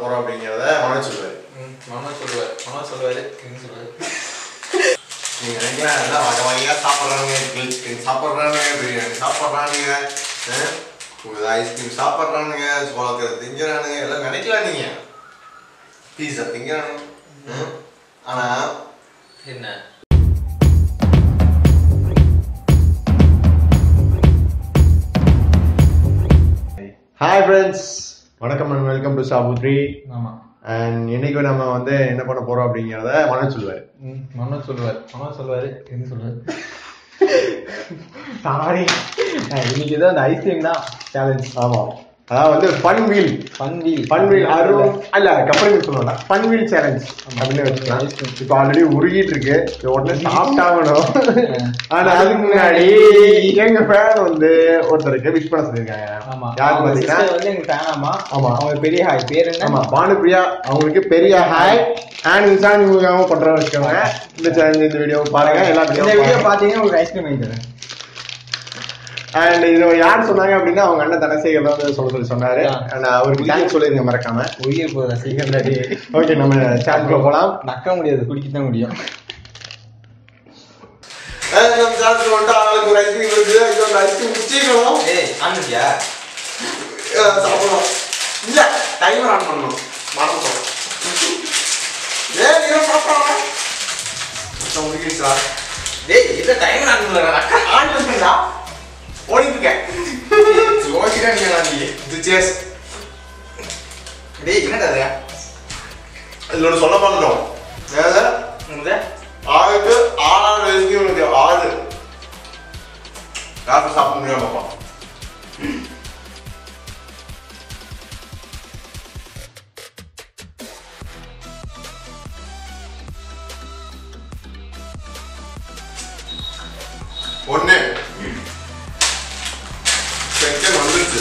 போறோம் அப்படிங்கறத மனோ சொல்லுவாரு. நீங்க நினைக்கலாம் எல்லாம் வகை வகையா சாப்பிட்றானுங்க, பிரியாணி சாப்பிட்றானுங்க, ஐஸ்கிரீம் சாப்பிட்றானுங்க, சோளக்கரை திங்கிறானுங்க, எல்லாம் நினைக்கலாம் நீங்க பீஸா திங்கிறானுங்க. ஆனா என்ன ஹாய் ஃப்ரெண்ட்ஸ், வணக்கம் அண்ட் வெல்கம் டு சாபுத்ரி. ஆமா, அண்ட் இன்னைக்கு நம்ம வந்து என்ன பண்ண போறோம் அப்படிங்கிறத மனோ சொல்லுவாரு. என்ன சொல்லுவாரு சாரி, இன்னைக்கு தான் அந்த ஐஸ்கிரீம் தான் சேலஞ்ச். ஆமா, அதாவது வந்து ஃபன் வீல் அருண் அல்ல கப்பல் சொல்லுவாங்க ஃபன் வீல் சேலஞ்ச் அப்படின்னு வச்சுக்கலாம். இப்போ ஆல்ரெடி உருகிட்டு இருக்கு, உடனே சாப்பிட்டாகணும். ஆனா அதுக்கு முன்னாடி எங்க ஃபேன் வந்து ஒருத்தருக்கு விஷ் பண்ண சொல்லியிருக்காங்க. யாரு பாத்தீங்கன்னா வந்து எங்க ஃபேன். ஆமா, அவங்க பெரிய ஹாய் பேர் என்ன? ஆமா, பானுப்பிரியா. அவங்களுக்கு பெரிய ஹாய் அண்ட் இன்ஸ்டான் இவங்க பண்ற வச்சுக்கோங்க. இந்த சேனல் இந்த வீடியோ பாருங்க, எல்லா வீடியோ பாத்தீங்கன்னா உங்களுக்கு ஐஸ்கிரீம் வாங்கி தரேன். அண்ட் இது யார் சொன்னாங்க அப்படின்னா அவங்க அண்ணன் தனசேகர் தான் சொல்லி சொன்னாரு. அவருக்கு தேங்க்ஸ் சொல்லிருங்க மறக்காம. உரிய போதா சீக்கிரம். ஓகே, நம்ம சேனலுக்குள்ள போலாம். நக்க முடியாது, குடிக்கத்தான் முடியும். நம்ம சேனலுக்கு வந்து ஆளுக்கு ஒரு ஐஸ்கிரீம் இருக்கு. ஐயோ, அந்த ஐஸ்கிரீம் குடிச்சிக்கணும். ஆன்லையா சாப்பிடணும். இல்ல, டைமர் ஆன் பண்ணணும். மறந்துட்டோம். நீங்க சாப்பிடலாம். முடிக்கிச்சா? டேய், இத டைமர் ஆன் பண்ணல. ஆன் பண்ணுடா. ஓடிங்க. ஓடிடா நீ. இது சேஸ். டேய், என்னடா இது? இதோட சொல்ல மாட்டோம். ஏதா உங்க ஆளுக்கு 6 ஐஸ்கிரீம் இருக்கு. 6 யாரும் சாப்பிட முடியாமப்பா. ஒண்ணு செகண்ட் வந்துருச்சு.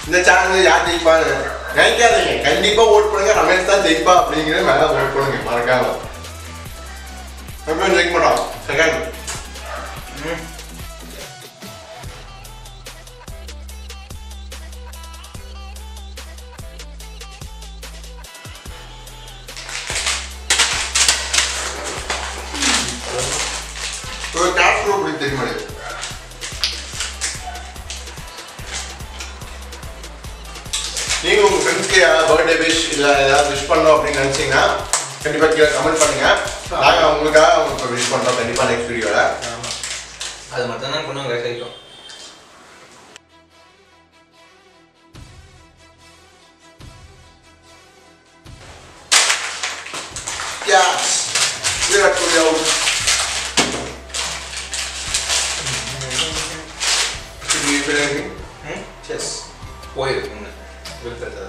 இந்த சேனல் யார் ஜெயிப்பான்னு நினைக்காதீங்க. கண்டிப்பா ஓட் பண்ணுங்க. ரமேஷ் தான் ஜெயிப்பா அப்படிங்கிறது மேல ஓட் பண்ணுங்க மறக்காம. எப்பயும் ஜெயிக்க மாட்டோம். செகண்ட் ஒரு கேஷ் ப்ரோ அப்படி தெரியுமா? நீங்க உங்க ஃப்ரெண்ட்ஸ்க்கு பர்த்டே விஷ் இல்ல ஏதாவது விஷ் பண்ணணும் அப்படின்னு நினைச்சீங்கன்னா கண்டிப்பா கீழே கமெண்ட் பண்ணுங்க. நாங்க உங்களுக்காக உங்களுக்கு விஷ் பண்றோம் கண்டிப்பா நெக்ஸ்ட் வீடியோல. அது மட்டும் தான் கொண்டு கிடைக்கும். Yes, Virat Kohli out. Did you feel anything? Yes. போயிருக்கு. விழுத்தது.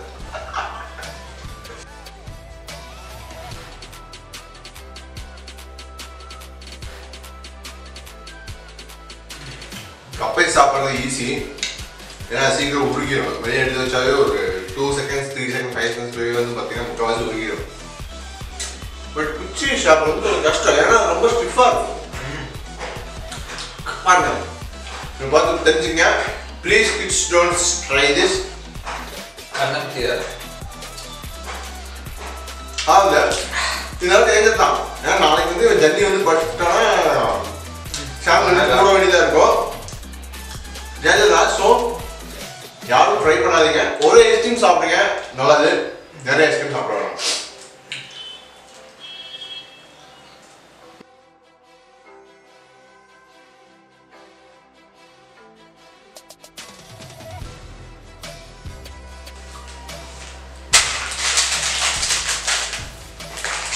கப்பை சாப்பிட்றது ஈஸி, ஏன்னா சீக்கிரம் உருகிடும். வெளியே எடுத்து வச்சாலே ஒரு 2 seconds 3 seconds 5 seconds வந்து பார்த்தீங்கன்னா முக்கால்வாசி உருகிடும். பட் குச்சி சாப்பிட்றது வந்து கொஞ்சம் கஷ்டம், ஏன்னா ரொம்ப ஸ்டிஃபாக இருக்கும். பாருங்க, நீங்கள் பார்த்து தெரிஞ்சுங்க. Please kids don't try this. இதனால டேஞ்சர் தான். ஏன்னா நாளைக்கு வந்து ஜன்னி வந்து பட்டுட்டானா சேனல் வந்து போட வேண்டியதாக இருக்கும். டேஞ்சர் தான். ஸோ யாரும் ட்ரை பண்ணாதீங்க. ஒரு ஐஸ்கிரீம் சாப்பிடுங்க, நல்லது. நிறைய ஐஸ்கிரீம் சாப்பிட வேணும்.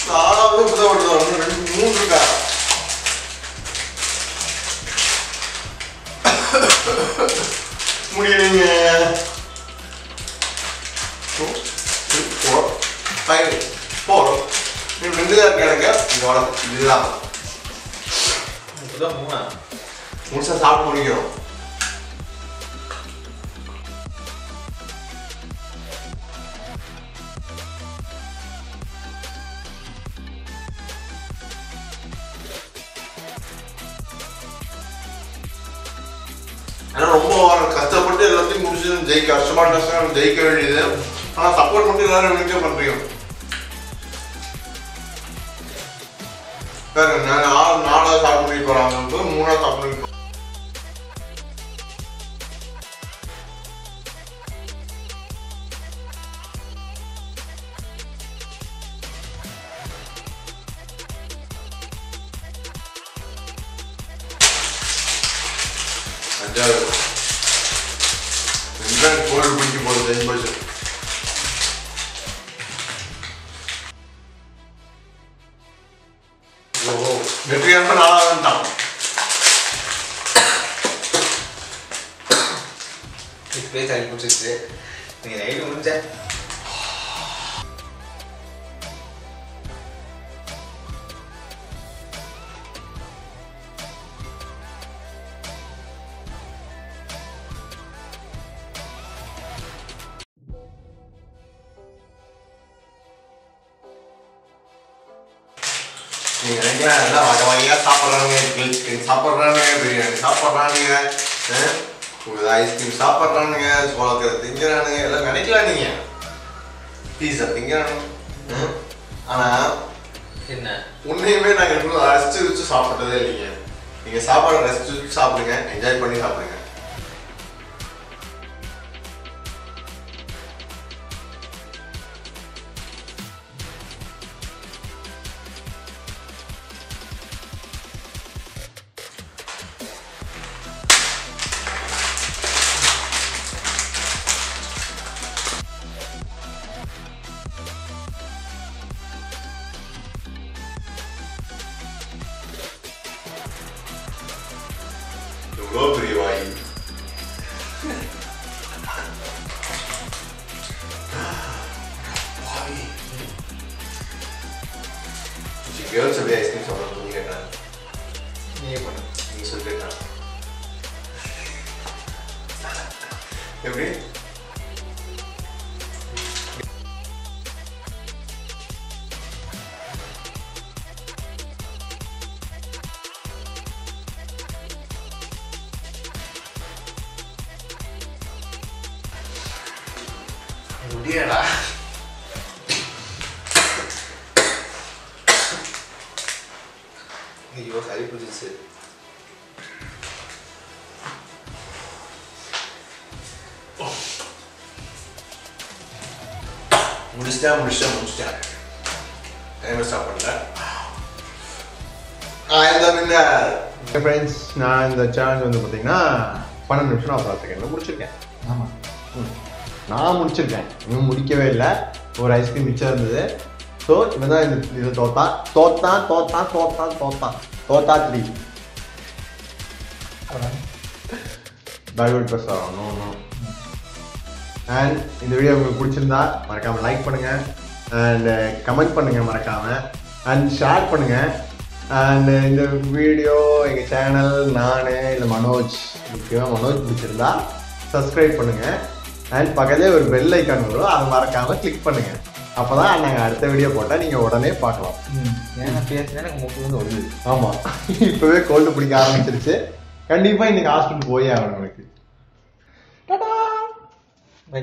நாலாவது இப்பதான் வருது. 2 3 இருக்கா? முடியலைங்க. 2 3 4 5 4 2 தான் இருக்கு எனக்கு. இதோட இது இல்லாம இப்பதான் 3 முழுசா சாப்பிட்டு முடிக்கிறோம். ஆனா ரொம்ப கஷ்டப்பட்டு எல்லாத்தையும் முடிச்சு கஷ்டமான ஜெயிக்க வேண்டியது. ஆனா சப்போர்ட் மட்டும் எல்லாரும் வீட்டுல பண்றீங்க. நான் 4 சாப்பிட்டு முடிக்க போறாங்க, 3 சாப்பிட்டு முடிக்க. கோல்டு பிடிக்க போகுது 10%. வெற்றியான நாளாகத்தான் இப்பே சளி பிடிச்சிச்சு. நீங்க நைட்டு முடிஞ்ச நீங்க நினைக்கலாம் எல்லாம் வகை வகையா சாப்பிட்றானுங்க, சாப்பிட்றானுங்க, பிரியாணி சாப்பிட்றானுங்க, ஐஸ்கிரீம் சாப்பிட்றானுங்க, சோளக்கரை திங்கிறானுங்க, எல்லாம் நினைக்கலாம் நீங்க பீஸா திங்கிறானுங்க. ஆனா என்ன உன்னையுமே நாங்க எப்பவும் ரசிச்சு வச்சு சாப்பிட்டதே இல்லைங்க. நீங்க சாப்பாடு ரசிச்சு வச்சு சாப்பிடுங்க, என்ஜாய் பண்ணி சாப்பிடுங்க. எவ்வளோ பெரிய வாய். கேர்ள்ஸ் அப்படியே ஐஸ்கிரீம் சாப்பிடணும் நீ கேட்டா நீயே பண்ணு. நீ சொல்லிட்டா எப்படி முடியடா. ஐயோ சளி பிடிச்சிச்சு. முடிச்சிட்டேன். டைம் ஸ்டாப் பண்ணிட்டேன். ஃப்ரெண்ட்ஸ், நான் இந்த சேலஞ்ச் வந்து பார்த்தீங்கன்னா 12 நிமிஷம் 40 செகண்ட்ல முடிச்சிருக்கேன். ஆமாம், நான் முடிச்சிருக்கேன். இன்னும் முடிக்கவே இல்லை. ஒரு ஐஸ்கிரீம் மிச்சம் இருந்தது. ஸோ இவன் தான் இது தோத்தான் 3. பைபிள் பஸ் நோ. அண்ட் இந்த வீடியோ உங்களுக்கு பிடிச்சிருந்தா மறக்காமல் லைக் பண்ணுங்கள், அண்ட் கமெண்ட் பண்ணுங்கள் மறக்காமல், அண்ட் ஷேர் பண்ணுங்கள். அண்ட் இந்த வீடியோ எங்கள் சேனல் நான் இல்லை மனோஜ், முக்கியமாக மனோஜ் பிடிச்சிருந்தா சப்ஸ்கிரைப் பண்ணுங்கள். அண்ட் பக்கத்துலேயே ஒரு பெல் ஐக்கான் வரும், அதை மறக்காமல் கிளிக் பண்ணுங்கள். அப்போ தான் நாங்கள் அடுத்த வீடியோ போட்டால் நீங்கள் உடனே பார்க்கலாம். ஏன்னா பேசினா எனக்கு மூக்கு வந்து ஒழுகுது. ஆமாம், இப்போவே கோல்டு பிடிக்க ஆரம்பிச்சிருச்சு. கண்டிப்பாக இன்னைக்கு ஹாஸ்பிட்டல் போயே ஆகணும். எனக்கு பை.